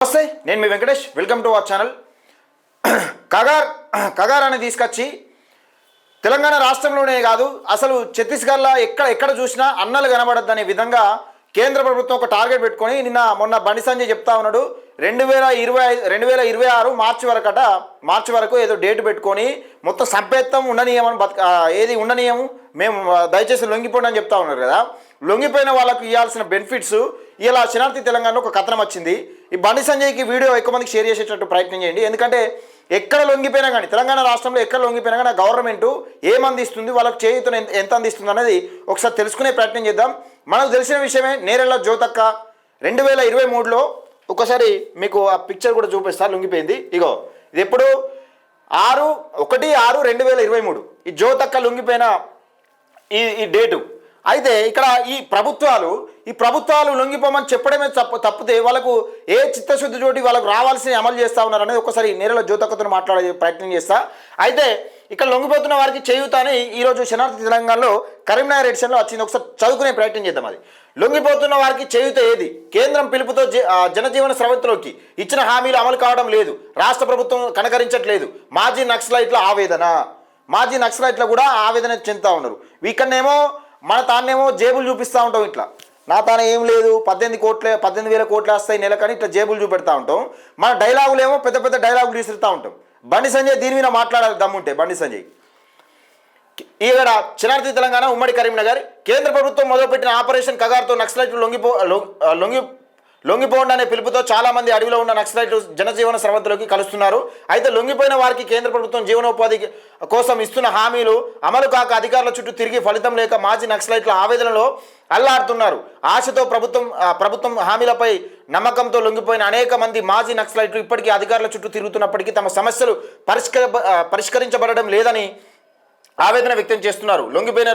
నమస్తే, నేను మీ Venkatesh. Welcome to our channel. Kagar అని తీసుకొచ్చి తెలంగాణ రాష్ట్రంలోనే కాదు, అసలు ఛత్తీస్గఢ్లో ఎక్కడ చూసినా అన్నలు కనబడద్దనే విధంగా కేంద్ర ప్రభుత్వం ఒక టార్గెట్ పెట్టుకొని మొన్న బండి సంజయ్ చెప్తా ఉన్నాడు. 2026 మార్చి వరకు ఏదో డేట్ పెట్టుకొని మొత్తం సంపేత్తం ఉండనీయమని ఏది ఉండనీయము, మేము దయచేసి లొంగిపోండి అని చెప్తా ఉన్నారు కదా. లొంగిపోయిన వాళ్ళకు ఇవ్వాల్సిన బెనిఫిట్స్ ఇలా శనార్థి తెలంగాణలో ఒక కథనం వచ్చింది. ఈ బండి సంజయ్కి వీడియో ఎక్కువ మందికి షేర్ చేసేటట్టు ప్రయత్నం చేయండి. ఎందుకంటే ఎక్కడ లొంగిపోయినా కానీ, తెలంగాణ రాష్ట్రంలో ఎక్కడ లొంగిపోయినా కానీ గవర్నమెంట్ ఏమందిస్తుంది, వాళ్ళకు చేయుతున్న ఎంత అందిస్తుంది అనేది ఒకసారి తెలుసుకునే ప్రయత్నం చేద్దాం. మనకు తెలిసిన విషయమే. నేరెళ్ళ జ్యోతక్క 2023లో ఒకసారి మీకు ఆ పిక్చర్ కూడా చూపిస్తా. లొంగిపోయింది. ఇగో ఇది ఎప్పుడు 1/6/2023 ఈ జ్యోతక్క లొంగిపోయిన ఈ డేటు. అయితే ఇక్కడ ఈ ప్రభుత్వాలు లొంగిపోమని చెప్పడమే తప్పితే వాళ్ళకు ఏ చిత్తశుద్ధి చోటి వాళ్ళకు రావాల్సిన అమలు చేస్తూ ఉన్నారు అనేది ఒకసారి నేరల జ్యోతక్కతో మాట్లాడే ప్రయత్నం చేస్తా. అయితే ఇక్కడ లొంగిపోతున్న వారికి చేయూత అని ఈరోజు శనార్థి తెలంగాణలో కరీంనగర్ ఎడిషన్లో వచ్చింది. ఒకసారి చదువుకునే ప్రయత్నం చేద్దాం. అది లొంగిపోతున్న వారికి చేయూత ఏది? కేంద్రం పిలుపుతో జనజీవన స్రవంతిలోకి ఇచ్చిన హామీలు అమలు కావడం లేదు, రాష్ట్ర ప్రభుత్వం కనకరించట్లేదు. మాజీ నక్సలైట్ల కూడా ఆవేదన చెందుతూ ఉన్నారు. ఇక్కడనేమో మన తానేమో జేబులు చూపిస్తూ ఉంటాం. ఇట్లా నా తానే ఏం లేదు, 18,000 కోట్లు వస్తాయి నెలకని ఇట్లా జేబులు చూపెడతా ఉంటాం. మన డైలాగులు ఏమో పెద్ద పెద్ద డైలాగులు తీసుకుంటూ ఉంటాం. బండి సంజయ్ దీని మీద మాట్లాడాలి దమ్ముంటే. బండి సంజయ్ ఇక్కడ శనార్థి తెలంగాణ ఉమ్మడి కరీంనగర్ కేంద్ర ప్రభుత్వం మొదలుపెట్టిన ఆపరేషన్ కగార్తో నక్సలైట్లు లొంగిపోండి అనే పిలుపుతో చాలామంది అడవిలో ఉన్న నక్సలైట్లు జనజీవన స్రవంతిలోకి కలుస్తున్నారు. అయితే లొంగిపోయిన వారికి కేంద్ర ప్రభుత్వం జీవనోపాధి కోసం ఇస్తున్న హామీలు అమలు కాక అధికారుల చుట్టూ తిరిగి ఫలితం లేక మాజీ నక్సలైట్ల ఆవేదనలో అల్లాడుతున్నారు. ఆశతో ప్రభుత్వం హామీలపై నమ్మకంతో లొంగిపోయిన అనేక మంది మాజీ నక్సలైట్లు ఇప్పటికీ అధికారుల చుట్టూ తిరుగుతున్నప్పటికీ తమ సమస్యలు పరిష్కరించబడడం లేదని ఆవేదన వ్యక్తం చేస్తున్నారు. లొంగిపోయిన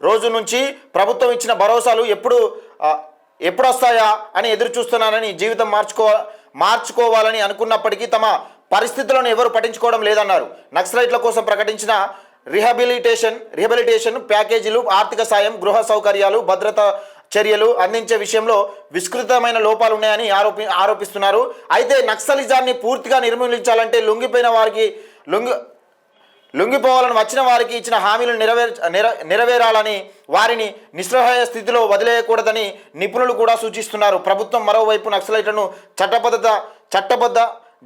రోజు నుంచి ప్రభుత్వం ఇచ్చిన భరోసాలు ఎప్పుడు వస్తాయా అని ఎదురు చూస్తున్నారని, జీవితం మార్చుకోవాలని అనుకున్నప్పటికీ తమ పరిస్థితులను ఎవరు పట్టించుకోవడం లేదన్నారు. నక్సలైట్ల కోసం ప్రకటించిన రిహాబిలిటేషన్ ప్యాకేజీలు, ఆర్థిక సాయం, గృహ సౌకర్యాలు, భద్రతా చర్యలు అందించే విషయంలో విస్తృతమైన లోపాలు ఉన్నాయని ఆరోపిస్తున్నారు. అయితే నక్సలిజాన్ని పూర్తిగా నిర్మూలించాలంటే లొంగిపోవాలని వచ్చిన వారికి ఇచ్చిన హామీలను నెరవేరాలని, వారిని నిస్సహాయ స్థితిలో వదిలేయకూడదని నిపుణులు కూడా సూచిస్తున్నారు. ప్రభుత్వం మరోవైపు నక్సలైట్లను చట్టబద్ధ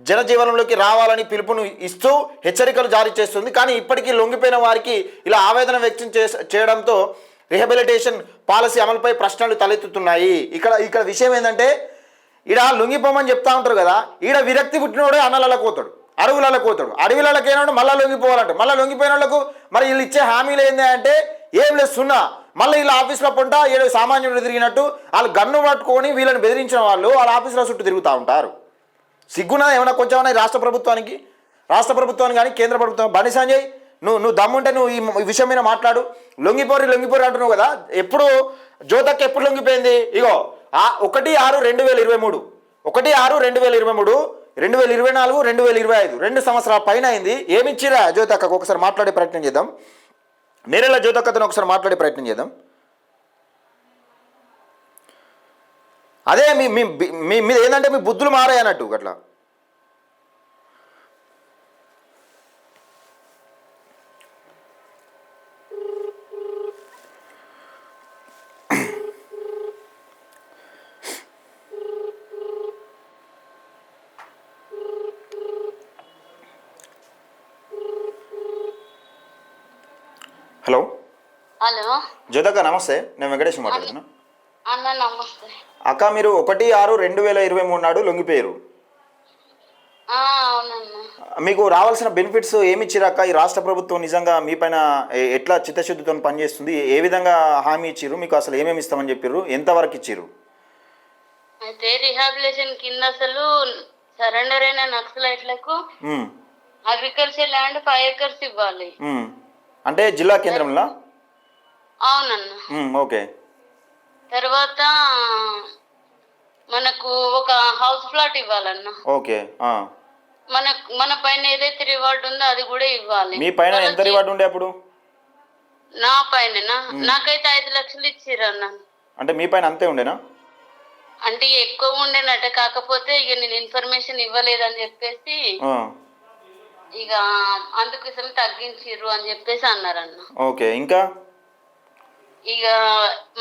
జనజీవనంలోకి రావాలని పిలుపును ఇస్తూ హెచ్చరికలు జారీ చేస్తుంది. కానీ ఇప్పటికీ లొంగిపోయిన వారికి ఇలా ఆవేదన వ్యక్తం చేయడంతో రిహాబిలిటేషన్ పాలసీ అమలుపై ప్రశ్నలు తలెత్తుతున్నాయి. ఇక్కడ విషయం ఏంటంటే, ఈడ లొంగిపోమని చెప్తా ఉంటారు కదా, ఈడ విరక్తి పుట్టినోడే అన్నలకు పోతాడు, అడవులకు పోతాడు. అడవిలకు ఏనాడు మళ్ళీ లొంగిపోవాలంటే, మళ్ళీ లొంగిపోయిన వాళ్ళకు మరి వీళ్ళు ఇచ్చే హామీలు ఏంది అంటే ఏం లేదు, సున్నా. మళ్ళీ వీళ్ళ ఆఫీస్లో పొంట ఏడు సామాన్యుడు తిరిగినట్టు వాళ్ళు గన్ను పట్టుకొని వీళ్ళని బెదిరించిన వాళ్ళు వాళ్ళ ఆఫీసులో చుట్టూ తిరుగుతూ ఉంటారు. సిగ్గునా ఏమైనా కొంచెం రాష్ట్ర ప్రభుత్వానికి కానీ కేంద్ర ప్రభుత్వం? బండి సంజయ్, నువ్వు దమ్ముంటే నువ్వు ఈ విషయం మీద మాట్లాడు. లొంగిపోరి అంటున్నావు కదా. ఎప్పుడు జ్యోతక్క ఎప్పుడు లొంగిపోయింది? ఇగో 1/6/2023 1/6/2023 2024 2025 2 సంవత్సరాల పైన అయింది. ఏమిచ్చిరా జ్యోతక్కకు? ఒకసారి మాట్లాడే ప్రయత్నం చేద్దాం. నేరెళ్ళ జ్యోతక్కతో ఒకసారి మాట్లాడే ప్రయత్నం చేద్దాం. అదే మీద ఏంటంటే మీ బుద్ధులు మారాయి అన్నట్టు అట్లా. హలో జ్యోతక్క, నమస్తే. నేను వెంకటేష్ మాట్లాడుతున్నా. నమస్తే అక్క, మీరు 1/6/2023 నాడు లొంగిపోయారు. మీకు రావాల్సిన బెనిఫిట్స్ ఏమి ఇచ్చిరాక? ఈ రాష్ట్ర ప్రభుత్వం నిజంగా మీ పైన ఎట్లా చిత్తశుద్ధితో పనిచేస్తుంది? ఏ విధంగా హామీ ఇచ్చిర్రు? మీకు అసలు ఏమేమి ఇస్తామని చెప్పారు? ఎంతవరకు ఇచ్చిర్రు? అయితే రిహాబిలిటేషన్ కింద అసలు సరెండర్ అయిన నక్సలైట్లకు అగ్రికల్చర్ ల్యాండ్ 5 acres ఇవ్వాలి. అంటే జిల్లా కేంద్రంలో? అవునన్నా. ఓకే. తర్వాత మనకు ఒక హౌస్ ప్లాట్ ఇవ్వాలన్నా. ఓకే. మన పైన ఏదైతే రివార్డ్ ఉందో అది కూడా ఇవ్వాలి. మీ పైన ఎంత రివార్డ్ ఉండే అప్పుడు? నా పైన నాకైతే 5 లక్షలు ఇచ్చిర్రు అన్న. అంటే మీ పైన అంతే ఉండేనా? అంటే ఎక్కువ ఉండేనట, కాకపోతే ఇక నేను ఇన్ఫర్మేషన్ ఇవ్వలేదని చెప్పేసి ఆ, ఇక అందుకోసం తగ్గించిర్రు అని చెప్పేసి అన్నారన్న. ఓకే. ఇంకా ఇక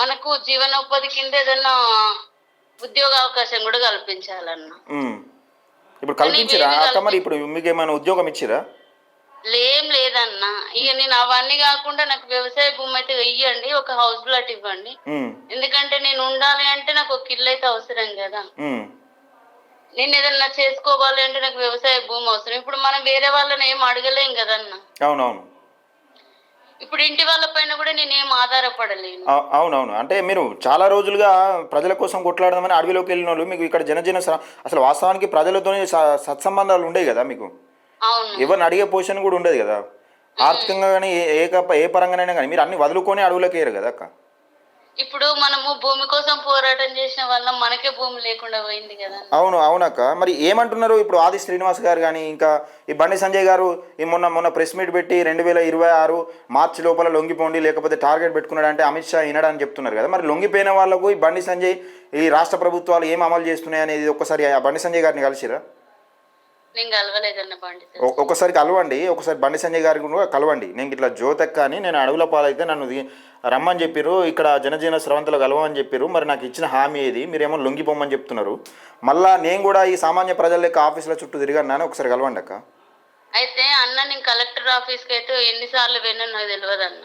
మనకు జీవనోపాధి కింద ఏదన్నా ఉద్యోగ అవకాశం కూడా కల్పించాలన్న. ఉమ్. ఇప్పుడు కానీ కల్పించిరా ఇవేవి అక్క? మరి ఇప్పుడు మీకు ఏమైనా ఉద్యోగం ఇచ్చిరా? ఏం లేదన్న. ఇక నేను అవన్నీ కాకుండా నాకు వ్యవసాయ భూమి అయితే ఇయ్యండి, ఒక హౌస్ ప్లాట్ ఇవ్వండి. ఉమ్, ఎందుకంటే నేను ఉండాలి అంటే నాకు ఒక ఇల్లు అయితే అవసరం కదా. ఉమ్, నేను ఏదన్నా చేసుకోవాలి అంటే నాకు వ్యవసాయ భూమి అవసరం. ఇప్పుడు మనం వేరే వాళ్ళని ఏం అడగలేం కదన్న. అవునవును. ఇప్పుడు ఇంటి వాళ్ళ పైన కూడా నేను ఏం ఆధారపడలేను. అవునవును. అంటే మీరు చాలా రోజులుగా ప్రజల కోసం కొట్లాడదామని అడవిలోకి వెళ్ళిన వాళ్ళు మీకు ఇక్కడ అసలు వాస్తవానికి ప్రజలతోనే సత్సంబంధాలు ఉండేవి కదా మీకు. అవును. ఎవరిని అడిగే పొజిషన్ కూడా ఉండేది కదా. ఆర్థికంగా కానీ ఏ పరంగానైనా కానీ మీరు అన్ని వదులుకొని అడవులోకి వేయరు కదా అక్క. ఇప్పుడు మనము భూమి కోసం పోరాటం చేసిన వల్ల మనకే భూమి లేకుండా పోయింది కదా. అవును అవునక్క. మరి ఏమంటున్నారు ఇప్పుడు ఆది శ్రీనివాస్ గారు కానీ ఇంకా ఈ బండి సంజయ్ గారు ఈ మొన్న ప్రెస్ మీట్ పెట్టి 2026 మార్చి లోపల లొంగిపోండి లేకపోతే టార్గెట్ పెట్టుకున్నాడంటే అమిత్ షా వినడని చెప్తున్నారు కదా. మరి లొంగిపోయిన వాళ్ళకు ఈ బండి సంజయ్ ఈ రాష్ట్ర ప్రభుత్వాలు ఏం అమలు చేస్తున్నాయి అనేది ఒక్కసారి ఆ బండి సంజయ్ గారిని కలిసిరా? నేను కలవలేదన్న బండి. ఒకసారి కలవండి, ఒకసారి బండి సంజయ్ గారికి కూడా కలవండి. నేను ఇట్లా జ్యోతక్క అని నేను అడవుల పాలైతే నన్ను రమ్మని చెప్పారు, ఇక్కడ జనజీవన స్రవంతిలో కలవమని చెప్పారు. మరి నాకు ఇచ్చిన హామీ ఏది? మీరేమో లొంగిపోమని చెప్తున్నారు. మళ్ళీ నేను కూడా ఈ సామాన్య ప్రజల లెక్క ఆఫీసుల చుట్టూ తిరిగాను. ఒకసారి కలవండి అక్క. అయితే అన్న నేను కలెక్టర్ ఆఫీస్కి అయితే ఎన్నిసార్లు పోయినా నాకు తెలియదు అన్న.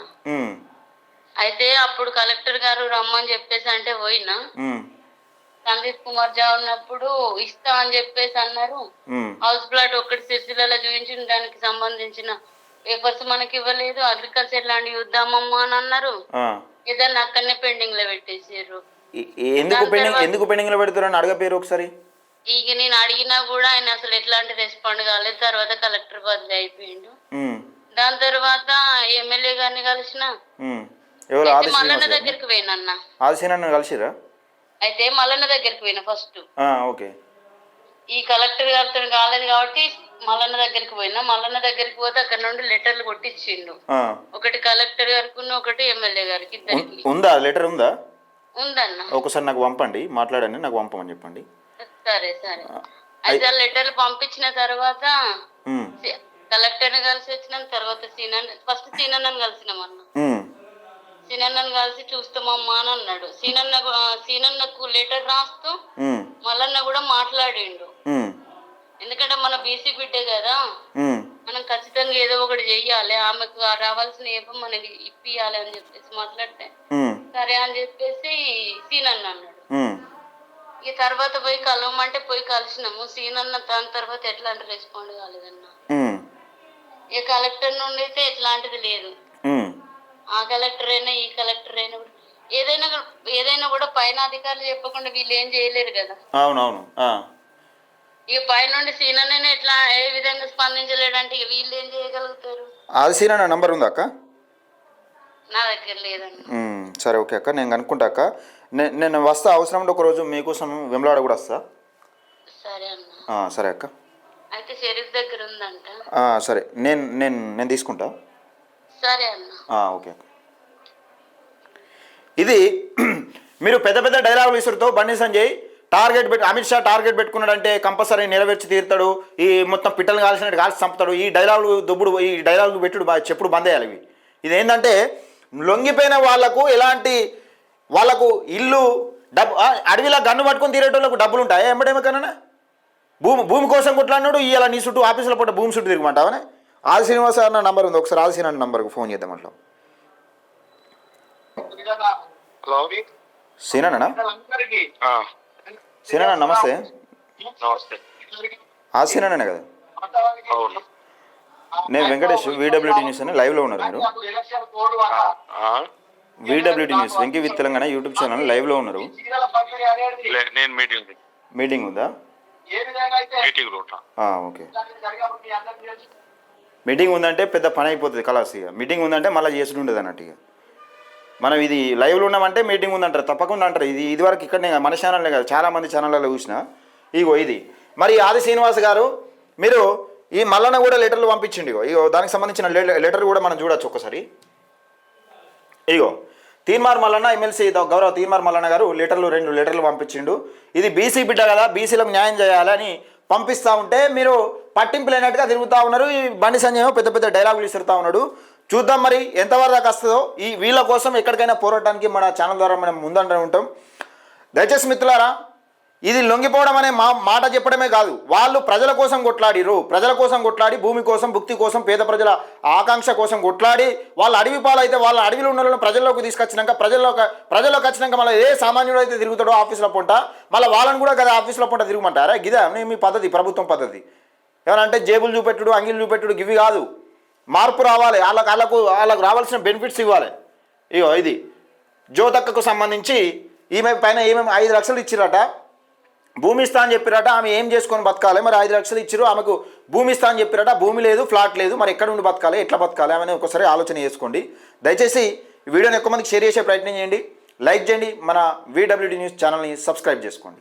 అయితే అప్పుడు కలెక్టర్ గారు రమ్మని చెప్పేసి అంటే పోయినా. సందీప్ కుమార్ జా ఉన్నప్పుడు ఇస్తా అని చెప్పేసి అన్నారు. హౌస్ ప్లాట్ ఒక్కటి సిరిసిల్లలో చూపించిన దానికి సంబంధించిన పేపర్స్ మనకి ఇవ్వలేదు. అగ్రికల్చర్ ల్యాండ్ ఇద్దామమ్మా అని అన్నారు. ఏదన్నా అక్కడనే పెండింగ్ లో పెట్టేసారు. ఎందుకు పెండింగ్ లో పెడతారని అడగపోయారు ఒకసారి? ఇక నేను అడిగినా కూడా ఆయన అసలు ఎట్లాంటి రెస్పాండ్ కాలేదు. తర్వాత కలెక్టర్ బదిలీ అయిపోయిండు. దాని తర్వాత ఎమ్మెల్యే గారిని కలిసిన మల్లన్న దగ్గరికి పోయినన్న. ఆదిశీనన్న కలిసిరా? అయితే మల్లన్న దగ్గరికి పోయినా ఫస్ట్. ఓకే. ఈ కలెక్టర్ గారితో కాలేదు కాబట్టి మల్లన్న దగ్గరికి పోయినా. మల్లన్న దగ్గరికి పోతే అక్కడ నుండి లెటర్లు కొట్టించిండు. ఒకటి కలెక్టర్ గారికి, ఒకటి ఎమ్మెల్యే గారికి, ఇద్దరికి. ఉందా లెటర్? ఉందా? ఉందన్న. ఒకసారి నాకు పంపండి, మాట్లాడండి, నాకు పంపమని చెప్పండి. సరే సరే. అయితే లెటర్లు పంపించిన తర్వాత కలెక్టర్ ని కలిసి వచ్చిన తర్వాత ఫస్ట్ సీనన్నని కలిసినామన్న. సీనన్నను కలిసి చూస్తామమ్మా అని అన్నాడు. సీనన్నకు లెటర్ రాస్తూ మల్లన్న కూడా మాట్లాడిండు. ఎందుకంటే మన బీసీ బిడ్డే కదా, మనం ఖచ్చితంగా ఏదో ఒకటి చెయ్యాలి, ఆమెకు రావాల్సిన ఏపో మనకి ఇప్పియాలి అని చెప్పేసి మాట్లాడితే సరే అని చెప్పేసి సీనన్న అన్నాడు. ఈ తర్వాత పోయి కలవమంటే పోయి కలిసినాము. సీనన్న దాని తర్వాత ఎట్లాంటి రెస్పాండ్ కాలేదన్నా. ఈ కలెక్టర్ నుండి అయితే ఎట్లాంటిది లేదు. ఆ కలెక్టర్ అయినా ఈ కలెక్టర్ అయినా ఏదైనా కూడా పైన అధికారులు చెప్పకుండా వీళ్ళు ఏం చేయలేరు కదా. అవునవును. ఇక పైనుండి సీనన్న ఎట్లా ఏ విధంగా స్పందించలేడంటే ఇక వీళ్ళు ఏం చేయగలుగుతారు? అది సీనన్న నంబర్ ఉందా అక్క? నా దగ్గర లేదండి. సరే ఓకే అక్క, నేను కనుక్కుంటా అక్క. నేను వస్తా, అవసరం ఉంటే ఒకరోజు మీకోసం వెమ్లాడ కూడా వస్తా. సరే అన్న. సరే అక్క. అయితే షరీఫ్ దగ్గర ఉందంట. సరే నేను తీసుకుంటా. సరే అన్న. ఓకే అక్క. ఇది మీరు పెద్ద పెద్ద డైలాగులు ఇసురుతో బండి సంజయ్ అమిత్ షా టార్గెట్ పెట్టుకున్నాడంటే కంపల్సరీ నెరవేర్చి తీరుతాడు, ఈ మొత్తం పిట్టలు కాల్సినట్టు కాల్చి చంపుతాడు. ఈ డైలాగులు ఈ డైలాగులు పెట్టుడు చెప్పుడు బంద్ చేయాలి ఇవి. ఇదేంటంటే లొంగిపోయిన వాళ్ళకు ఇల్లు డబ్బు అడవిలో గన్ను పట్టుకొని తీరేటోళ్ళకు డబ్బులు ఉంటాయి ఎమ్మడేమకన్నా? భూమి కోసం కొట్లాడినాడు, ఇలా నీ చుట్టూ ఆఫీసులో పూట భూమి చుట్టూ తిరగమంటావనే? ఆది శ్రీనివాస అన్న నంబర్ ఉంది, ఒకసారి ఆది శ్రీనివాస నంబర్కి ఫోన్ చేద్దాం. అట్లా సీనన్నా? సీనన్నా నమస్తే. ఆది సీనన్నా కదా? నేను వెంకటేష్, VWT న్యూస్ అని లైవ్లో ఉన్నారు మీరు. VWT news Venky with Telangana YouTube channel లైవ్లో ఉన్నారు. మీటింగ్ ఉందా? ఓకే. మీటింగ్ ఉందంటే పెద్ద పని అయిపోతుంది కలాస్. ఇక మీటింగ్ ఉందంటే మళ్ళీ చేసుడు ఉండదు అన్నట్టు. ఇక మనం ఇది లైవ్లో ఉన్నామంటే మీటింగ్ ఉందంటారు, తప్పకుండా అంటారు. ఇదివరకు ఇక్కడనే మన ఛానల్నే కాదు, చాలామంది ఛానళ్ళలో చూసిన. ఇగో ఇది మరి ఆది శ్రీనివాస్ గారు, మీరు ఈ మల్లన్న కూడా లెటర్లు పంపించిండు. ఇగో దానికి సంబంధించిన లెటర్ కూడా మనం చూడొచ్చు ఒకసారి. ఇగో తీన్మార్ మల్లన్న ఎమ్మెల్సీ గౌరవ తీన్మార్ మల్లన్న గారు రెండు లెటర్లు పంపించిండు. ఇది బీసీ బిడ్డ కదా, బీసీలకు న్యాయం చేయాలని పంపిస్తూ ఉంటే మీరు పట్టింపు లేనట్టుగా తిరుగుతూ ఉన్నారు. ఈ బండి సంజయ్ పెద్ద పెద్ద డైలాగులు ఇస్తుతా ఉన్నాడు. చూద్దాం మరి ఎంతవరకు దాకా వస్తుందో. ఈ వీళ్ళ కోసం ఎక్కడికైనా పోరాటానికి మన ఛానల్ ద్వారా మనం ముందంటే ఉంటాం. దయచేసి మిత్రులారా, ఇది లొంగిపోవడం అనే మాట చెప్పడమే కాదు, వాళ్ళు ప్రజల కోసం కొట్లాడిరు. ప్రజల కోసం కొట్లాడి, భూమి కోసం, భుక్తి కోసం, పేద ప్రజల ఆకాంక్ష కోసం కొట్లాడి, వాళ్ళ అడవి పాలైతే వాళ్ళ అడవిలో ఉన్న వాళ్ళని ప్రజల్లోకి తీసుకొచ్చినాక ప్రజల్లోకి వచ్చినాక మళ్ళీ ఏ సామాన్యుడు అయితే తిరుగుతాడో ఆఫీసులో పొంట, మళ్ళీ వాళ్ళని కూడా కదా ఆఫీసులో పొంట తిరుగుమంటారా? గిదా మీ పద్ధతి, ప్రభుత్వం పద్ధతి. ఏమనంటే జేబులు చూపెట్టుడు, అంగిలు చూపెట్టుడు గివి కాదు. మార్పు రావాలి, వాళ్ళకు రావాల్సిన బెనిఫిట్స్ ఇవ్వాలి. ఇగో ఇది జ్యోతక్కకు సంబంధించి ఈమె పైన ఏమేమి 5 లక్షలు ఇచ్చిరట, భూమి ఇస్తా అని చెప్పిరట. ఆమె ఏం చేసుకొని బతకాలి? మరి 5 లక్షలు ఇచ్చిరు, ఆమెకు భూమి ఇస్తా అని చెప్పిరట. భూమి లేదు, ఫ్లాట్ లేదు, మరి ఎక్కడ ఉండి బతకాలి, ఎట్లా బతకాలి అని ఒకసారి ఆలోచన చేసుకోండి. దయచేసి ఈ వీడియోని ఎక్కువ మందికి షేర్ చేసే ప్రయత్నం చేయండి, లైక్ చేయండి, మన VWD న్యూస్ ఛానల్ని సబ్స్క్రైబ్ చేసుకోండి.